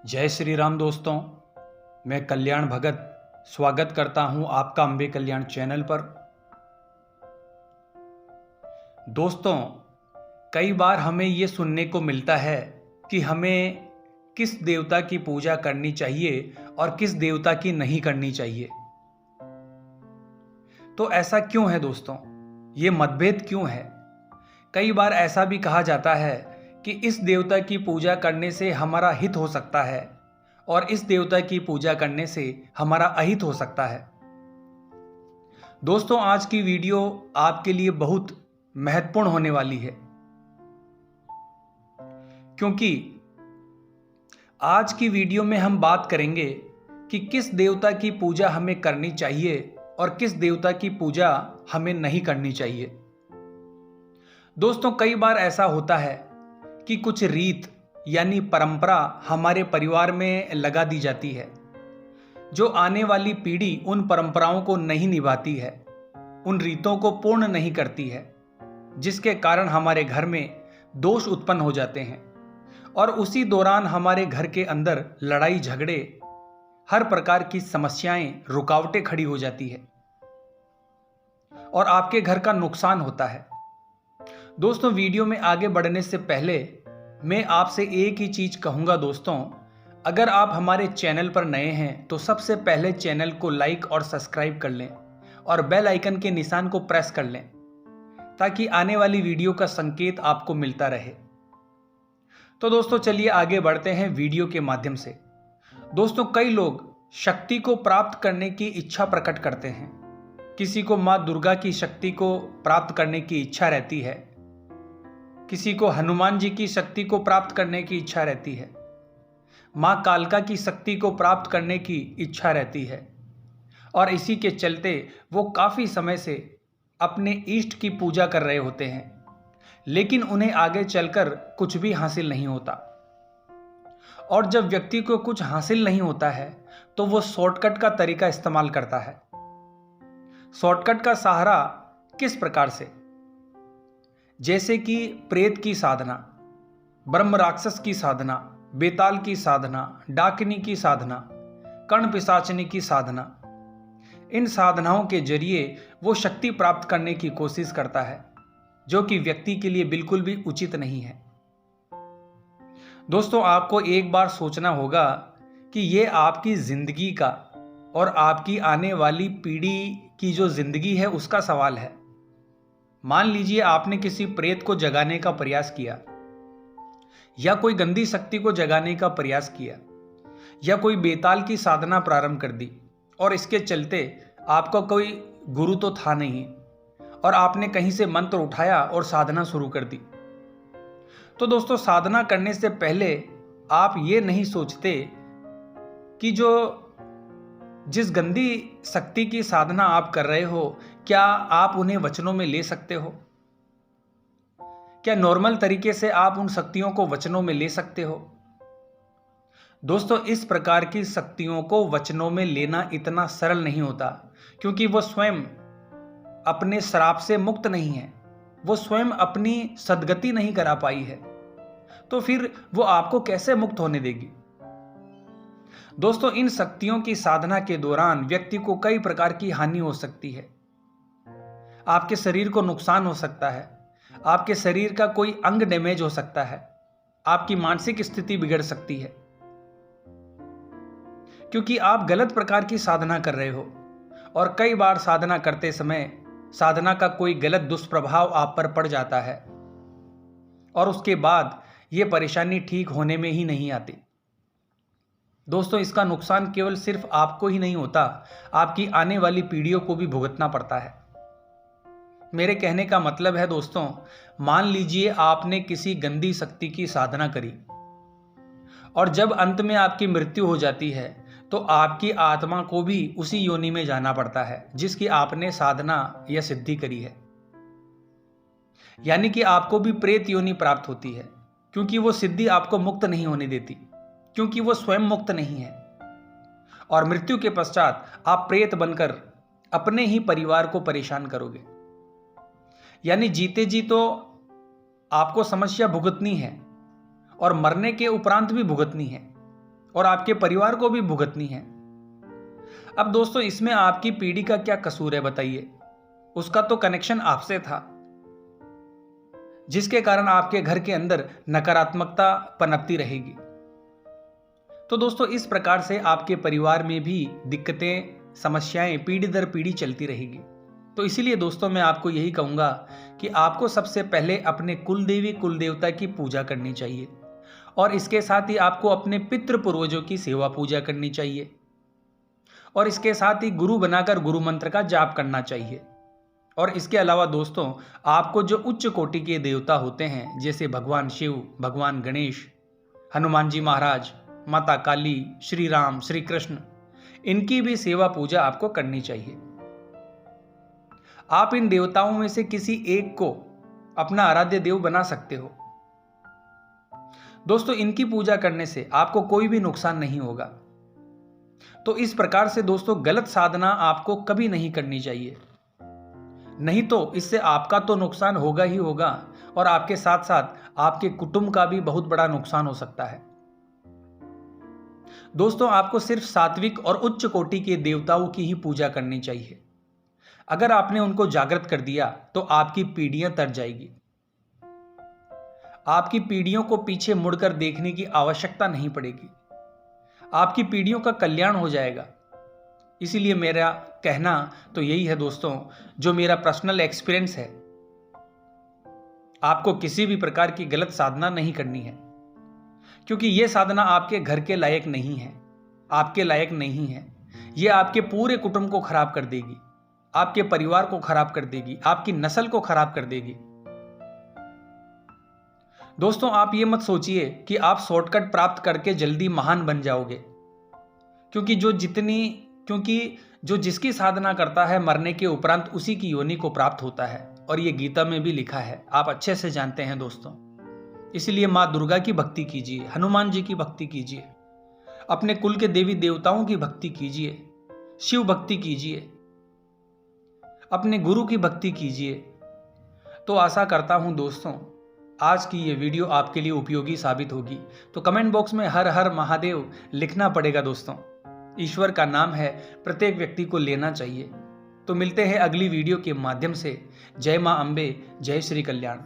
जय श्री राम दोस्तों। मैं कल्याण भगत स्वागत करता हूं आपका अम्बे कल्याण चैनल पर। दोस्तों, कई बार हमें ये सुनने को मिलता है कि हमें किस देवता की पूजा करनी चाहिए और किस देवता की नहीं करनी चाहिए। तो ऐसा क्यों है दोस्तों? ये मतभेद क्यों है? कई बार ऐसा भी कहा जाता है कि इस देवता की पूजा करने से हमारा हित हो सकता है और इस देवता की पूजा करने से हमारा अहित हो सकता है। दोस्तों, आज की वीडियो आपके लिए बहुत महत्वपूर्ण होने वाली है, क्योंकि आज की वीडियो में हम बात करेंगे कि किस देवता की पूजा हमें करनी चाहिए और किस देवता की पूजा हमें नहीं करनी चाहिए। दोस्तों, कई बार ऐसा होता है कि कुछ रीत यानी परंपरा हमारे परिवार में लगा दी जाती है, जो आने वाली पीढ़ी उन परंपराओं को नहीं निभाती है, उन रीतों को पूर्ण नहीं करती है, जिसके कारण हमारे घर में दोष उत्पन्न हो जाते हैं और उसी दौरान हमारे घर के अंदर लड़ाई झगड़े, हर प्रकार की समस्याएं, रुकावटें खड़ी हो जाती है और आपके घर का नुकसान होता है। दोस्तों, वीडियो में आगे बढ़ने से पहले मैं आपसे एक ही चीज कहूंगा दोस्तों, अगर आप हमारे चैनल पर नए हैं तो सबसे पहले चैनल को लाइक और सब्सक्राइब कर लें और बेल आइकन के निशान को प्रेस कर लें, ताकि आने वाली वीडियो का संकेत आपको मिलता रहे। तो दोस्तों, चलिए आगे बढ़ते हैं वीडियो के माध्यम से। दोस्तों, कई लोग शक्ति को प्राप्त करने की इच्छा प्रकट करते हैं। किसी को मां दुर्गा की शक्ति को प्राप्त करने की इच्छा रहती है, किसी को हनुमान जी की शक्ति को प्राप्त करने की इच्छा रहती है, मां कालका की शक्ति को प्राप्त करने की इच्छा रहती है और इसी के चलते वो काफी समय से अपने इष्ट की पूजा कर रहे होते हैं, लेकिन उन्हें आगे चलकर कुछ भी हासिल नहीं होता। और जब व्यक्ति को कुछ हासिल नहीं होता है तो वो शॉर्टकट का तरीका इस्तेमाल करता है। शॉर्टकट का सहारा किस प्रकार से? जैसे कि प्रेत की साधना, ब्रह्म राक्षस की साधना, बेताल की साधना, डाकिनी की साधना, कर्ण पिशाचिनी की साधना। इन साधनाओं के जरिए वो शक्ति प्राप्त करने की कोशिश करता है, जो कि व्यक्ति के लिए बिल्कुल भी उचित नहीं है। दोस्तों, आपको एक बार सोचना होगा कि ये आपकी जिंदगी का और आपकी आने वाली पीढ़ी की जो जिंदगी है उसका सवाल है। मान लीजिए आपने किसी प्रेत को जगाने का प्रयास किया, या कोई गंदी शक्ति को जगाने का प्रयास किया, या कोई बेताल की साधना प्रारंभ कर दी और इसके चलते आपका कोई गुरु तो था नहीं और आपने कहीं से मंत्र उठाया और साधना शुरू कर दी। तो दोस्तों, साधना करने से पहले आप ये नहीं सोचते कि जिस गंदी शक्ति की साधना आप कर रहे हो, क्या आप उन्हें वचनों में ले सकते हो? क्या नॉर्मल तरीके से आप उन शक्तियों को वचनों में ले सकते हो? दोस्तों, इस प्रकार की शक्तियों को वचनों में लेना इतना सरल नहीं होता, क्योंकि वो स्वयं अपने श्राप से मुक्त नहीं है, वो स्वयं अपनी सद्गति नहीं करा पाई है, तो फिर वो आपको कैसे मुक्त होने देगी? दोस्तों, इन शक्तियों की साधना के दौरान व्यक्ति को कई प्रकार की हानि हो सकती है। आपके शरीर को नुकसान हो सकता है, आपके शरीर का कोई अंग डैमेज हो सकता है, आपकी मानसिक स्थिति बिगड़ सकती है, क्योंकि आप गलत प्रकार की साधना कर रहे हो और कई बार साधना करते समय साधना का कोई गलत दुष्प्रभाव आप पर पड़ जाता है और उसके बाद यह परेशानी ठीक होने में ही नहीं आती। दोस्तों, इसका नुकसान केवल सिर्फ आपको ही नहीं होता, आपकी आने वाली पीढ़ियों को भी भुगतना पड़ता है। मेरे कहने का मतलब है दोस्तों, मान लीजिए आपने किसी गंदी शक्ति की साधना करी और जब अंत में आपकी मृत्यु हो जाती है तो आपकी आत्मा को भी उसी योनि में जाना पड़ता है जिसकी आपने साधना या सिद्धि करी है। यानी कि आपको भी प्रेत योनि प्राप्त होती है, क्योंकि वो सिद्धि आपको मुक्त नहीं होने देती, क्योंकि वो स्वयं मुक्त नहीं है। और मृत्यु के पश्चात आप प्रेत बनकर अपने ही परिवार को परेशान करोगे। यानी जीते जी तो आपको समस्या भुगतनी है और मरने के उपरांत भी भुगतनी है, और आपके परिवार को भी भुगतनी है। अब दोस्तों, इसमें आपकी पीढ़ी का क्या कसूर है बताइए? उसका तो कनेक्शन आपसे था, जिसके कारण आपके घर के अंदर नकारात्मकता पनपती रहेगी। तो दोस्तों, इस प्रकार से आपके परिवार में भी दिक्कतें, समस्याएं पीढ़ी दर पीढ़ी चलती रहेगी। तो इसीलिए दोस्तों, मैं आपको यही कहूंगा कि आपको सबसे पहले अपने कुल देवी कुल देवता की पूजा करनी चाहिए, और इसके साथ ही आपको अपने पितृ पूर्वजों की सेवा पूजा करनी चाहिए, और इसके साथ ही गुरु बनाकर गुरु मंत्र का जाप करना चाहिए। और इसके अलावा दोस्तों, आपको जो उच्च कोटि के देवता होते हैं, जैसे भगवान शिव, भगवान गणेश, हनुमान जी महाराज, माता काली, श्री राम, श्री कृष्ण, इनकी भी सेवा पूजा आपको करनी चाहिए। आप इन देवताओं में से किसी एक को अपना आराध्य देव बना सकते हो। दोस्तों, इनकी पूजा करने से आपको कोई भी नुकसान नहीं होगा। तो इस प्रकार से दोस्तों, गलत साधना आपको कभी नहीं करनी चाहिए, नहीं तो इससे आपका तो नुकसान होगा ही होगा, और आपके साथ साथ आपके कुटुंब का भी बहुत बड़ा नुकसान हो सकता है। दोस्तों, आपको सिर्फ सात्विक और उच्च कोटि के देवताओं की ही पूजा करनी चाहिए। अगर आपने उनको जागृत कर दिया तो आपकी पीढ़ियां तर जाएगी। आपकी पीढ़ियों को पीछे मुड़कर देखने की आवश्यकता नहीं पड़ेगी, आपकी पीढ़ियों का कल्याण हो जाएगा। इसीलिए मेरा कहना तो यही है दोस्तों, जो मेरा पर्सनल एक्सपीरियंस है, आपको किसी भी प्रकार की गलत साधना नहीं करनी है, क्योंकि यह साधना आपके घर के लायक नहीं है, आपके लायक नहीं है। यह आपके पूरे कुटुंब को खराब कर देगी, आपके परिवार को खराब कर देगी, आपकी नस्ल को खराब कर देगी। दोस्तों, आप ये मत सोचिए कि आप शॉर्टकट प्राप्त करके जल्दी महान बन जाओगे, क्योंकि जो जिसकी साधना करता है, मरने के उपरांत उसी की योनि को प्राप्त होता है, और ये गीता में भी लिखा है, आप अच्छे से जानते हैं दोस्तों। इसलिए माँ दुर्गा की भक्ति कीजिए, हनुमान जी की भक्ति कीजिए, अपने कुल के देवी देवताओं की भक्ति कीजिए, शिव भक्ति कीजिए, अपने गुरु की भक्ति कीजिए। तो आशा करता हूं दोस्तों, आज की ये वीडियो आपके लिए उपयोगी साबित होगी। तो कमेंट बॉक्स में हर हर महादेव लिखना पड़ेगा दोस्तों। ईश्वर का नाम है, प्रत्येक व्यक्ति को लेना चाहिए। तो मिलते हैं अगली वीडियो के माध्यम से। जय मां अम्बे, जय श्री कल्याण।